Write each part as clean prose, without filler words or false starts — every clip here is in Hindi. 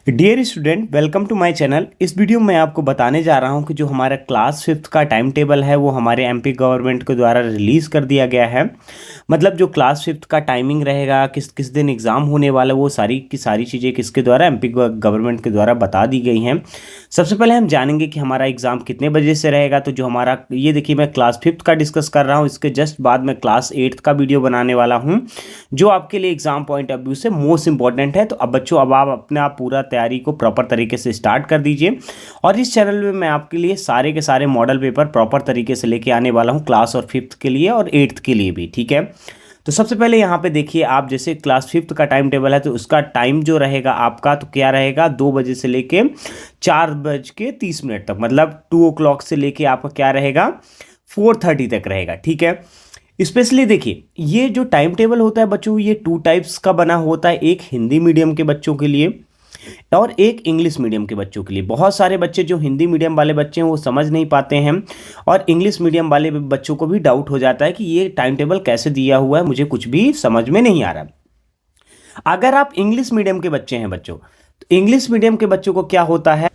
Dear student, welcome to my channel. इस वीडियो में आपको बताने जा रहा हूं कि जो हमारा क्लास फिफ्थ का टाइम टेबल है वो हमारे एमपी गवर्नमेंट के द्वारा रिलीज़ कर दिया गया है। मतलब जो क्लास फिफ्थ का टाइमिंग रहेगा, किस किस दिन एग्ज़ाम होने वाला, वो सारी की सारी चीज़ें किसके द्वारा, एमपी गवर्नमेंट के द्वारा बता दी गई हैं। सबसे पहले हम जानेंगे कि हमारा एग्ज़ाम कितने बजे से रहेगा। तो जो हमारा, ये देखिए, मैं क्लास फिफ्थ का डिस्कस कर रहा हूँ, इसके जस्ट बाद में क्लास एट्थ का वीडियो बनाने वाला हूँ जो आपके लिए एग्ज़ाम पॉइंट ऑफ व्यू से मोस्ट इंपॉर्टेंट है। तो अब बच्चों, अब आप अपना पूरा तैयारी को प्रॉपर तरीके से स्टार्ट कर दीजिए। और इस चैनल में मैं आपके लिए सारे के सारे मॉडल पेपर प्रॉपर तरीके से लेके आने वाला हूँ, क्लास और फिफ्थ के लिए और एट्थ के लिए भी, ठीक है। तो सबसे पहले यहाँ पे देखिए, आप जैसे क्लास फिफ्थ का टाइम टेबल है तो उसका टाइम जो रहेगा आपका, तो क्या रहेगा, 2 बजे से लेके 4:30 तक, मतलब 2 o'clock से लेके आपका क्या रहेगा, 4:30 तक रहेगा, ठीक है। स्पेशली देखिए, ये जो टाइम टेबल होता है बच्चों, ये 2 टाइप्स का बना होता है। एक हिंदी मीडियम के बच्चों के लिए और एक इंग्लिश मीडियम के बच्चों के लिए। बहुत सारे बच्चे जो हिंदी मीडियम वाले बच्चे हैं वो समझ नहीं पाते हैं, और इंग्लिश मीडियम वाले बच्चों को भी डाउट हो जाता है कि ये टाइम टेबल कैसे दिया हुआ है, मुझे कुछ भी समझ में नहीं आ रहा। अगर आप इंग्लिश मीडियम के बच्चे हैं बच्चों, तो इंग्लिश मीडियम के बच्चों को क्या होता है,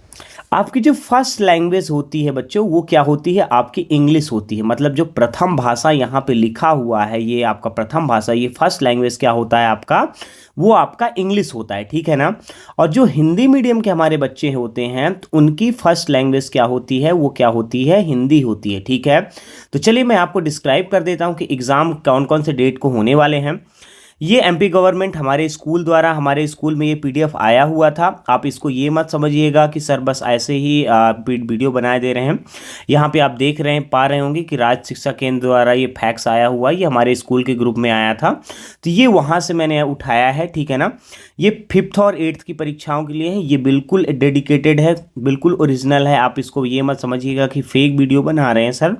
आपकी जो फर्स्ट लैंग्वेज होती है बच्चों, वो क्या होती है, आपकी इंग्लिश होती है। मतलब जो प्रथम भाषा यहाँ पे लिखा हुआ है, ये आपका प्रथम भाषा, ये फर्स्ट लैंग्वेज क्या होता है आपका, वो आपका इंग्लिश होता है, ठीक है ना। और जो हिंदी मीडियम के हमारे बच्चे होते हैं, तो उनकी फर्स्ट लैंग्वेज क्या होती है, वो क्या होती है, हिंदी होती है, ठीक है। तो चलिए मैं आपको डिस्क्राइब कर देता हूँ कि एग्ज़ाम कौन कौन से डेट को होने वाले हैं। ये एमपी गवर्नमेंट हमारे स्कूल द्वारा, हमारे स्कूल में ये पीडीएफ आया हुआ था। आप इसको ये मत समझिएगा कि सर बस ऐसे ही वीडियो बनाए दे रहे हैं। यहाँ पे आप देख रहे हैं, पा रहे होंगे कि राज्य शिक्षा केंद्र द्वारा ये फैक्स आया हुआ, ये हमारे स्कूल के ग्रुप में आया था, तो ये वहाँ से मैंने उठाया है, ठीक है ना। ये फिफ्थ और एट्थ की परीक्षाओं के लिए है, ये बिल्कुल डेडिकेटेड है, बिल्कुल ओरिजिनल है। आप इसको ये मत समझिएगा कि फेक वीडियो बना रहे हैं सर,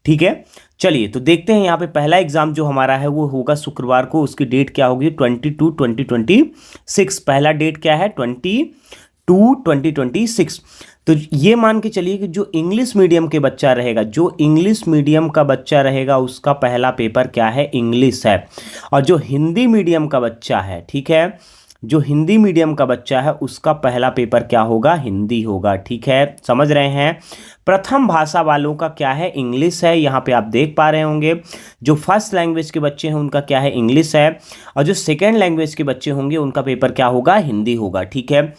ठीक है। चलिए तो देखते हैं, यहाँ पे पहला एग्जाम जो हमारा है वो होगा शुक्रवार को। उसकी डेट क्या होगी, 22/2026। पहला डेट क्या है, 22/2026। तो ये मान के चलिए कि जो इंग्लिश मीडियम के बच्चा रहेगा, जो इंग्लिश मीडियम का बच्चा रहेगा, उसका पहला पेपर क्या है, इंग्लिश है। और जो हिंदी मीडियम का बच्चा है, ठीक है, जो हिंदी मीडियम का बच्चा है उसका पहला पेपर क्या होगा, हिंदी होगा, ठीक है, समझ रहे हैं। प्रथम भाषा वालों का क्या है, इंग्लिश है। यहाँ पे आप देख पा रहे होंगे जो फर्स्ट लैंग्वेज के बच्चे हैं उनका क्या है, इंग्लिश है। और जो सेकेंड लैंग्वेज के बच्चे होंगे उनका पेपर क्या होगा, हिंदी होगा, ठीक है।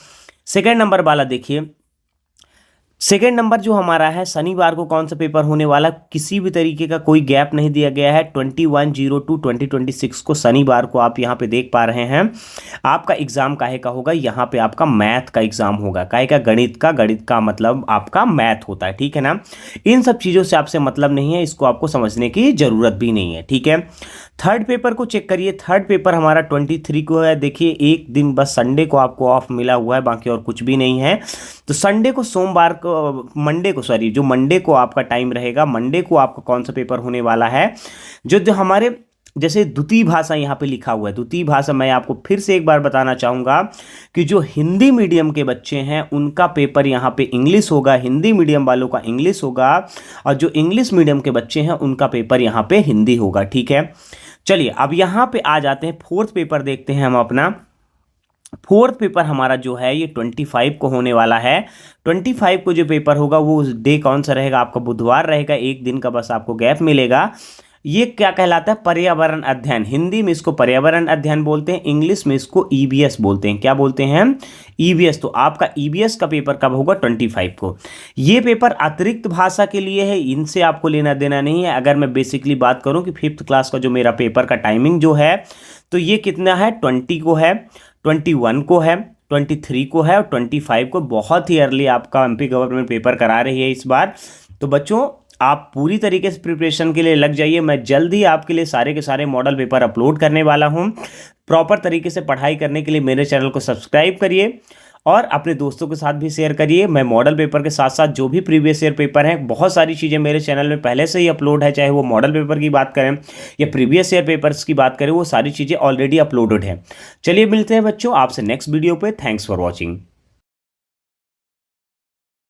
सेकेंड नंबर वाला देखिए, सेकेंड नंबर जो हमारा है, शनिवार को कौन सा पेपर होने वाला, किसी भी तरीके का कोई गैप नहीं दिया गया है। 21/02/2026 को शनिवार को आप यहाँ पे देख पा रहे हैं। आपका एग्जाम काहे का होगा, यहाँ पे आपका मैथ का एग्जाम होगा। काहे का, गणित का मतलब आपका मैथ होता है, ठीक है ना। इन सब चीज़ों से आपसे मतलब नहीं है, इसको आपको समझने की जरूरत भी नहीं है, ठीक है। थर्ड पेपर को चेक करिए। थर्ड पेपर हमारा 23 को है। देखिए, एक दिन बस संडे को आपको ऑफ मिला हुआ है, बाकी और कुछ भी नहीं है। तो संडे को, सोमवार को, मंडे को, सॉरी, जो मंडे को आपका टाइम रहेगा, मंडे को आपका कौन सा पेपर होने वाला है, जो हमारे जैसे द्वितीय भाषा यहाँ पे लिखा हुआ है। द्वितीय भाषा मैं आपको फिर से एक बार बताना चाहूँगा कि जो हिंदी मीडियम के बच्चे हैं उनका पेपर यहाँ पे इंग्लिश होगा, हिंदी मीडियम वालों का इंग्लिश होगा। और जो इंग्लिश मीडियम के बच्चे हैं उनका पेपर यहाँ पे हिंदी होगा, ठीक है। चलिए अब यहाँ पे आ जाते हैं, फोर्थ पेपर देखते हैं हम अपना। फोर्थ पेपर हमारा जो है ये 25 को होने वाला है। 25 को जो पेपर होगा वो डे कौन सा रहेगा, आपका बुधवार रहेगा। एक दिन का बस आपको गैप मिलेगा। ये क्या कहलाता है, पर्यावरण अध्ययन। हिंदी में इसको पर्यावरण अध्ययन बोलते हैं, इंग्लिश में इसको ईवीएस बोलते हैं। क्या बोलते हैं, ईवीएस। तो आपका ईवीएस का पेपर कब होगा, 25 को। ये पेपर अतिरिक्त भाषा के लिए है, इनसे आपको लेना देना नहीं है। अगर मैं बेसिकली बात करूं कि फिफ्थ क्लास का जो मेरा पेपर का टाइमिंग जो है, तो ये कितना है, 20 को है, 21 को है, 23 को है और 25 को। बहुत ही अर्ली आपका एमपी गवर्नमेंट पेपर करा रही है इस बार। तो बच्चों, आप पूरी तरीके से प्रिपरेशन के लिए लग जाइए। मैं जल्द ही आपके लिए सारे के सारे मॉडल पेपर अपलोड करने वाला हूं। प्रॉपर तरीके से पढ़ाई करने के लिए मेरे चैनल को सब्सक्राइब करिए और अपने दोस्तों के साथ भी शेयर करिए। मैं मॉडल पेपर के साथ साथ जो भी प्रीवियस ईयर पेपर हैं, बहुत सारी चीज़ें मेरे चैनल में पहले से ही अपलोड है। चाहे वो मॉडल पेपर की बात करें या प्रीवियस ईयर पेपर्स की बात करें, वो सारी चीज़ें ऑलरेडी अपलोडेड हैं। चलिए मिलते हैं बच्चों आपसे नेक्स्ट वीडियो पे। Thanks for watching.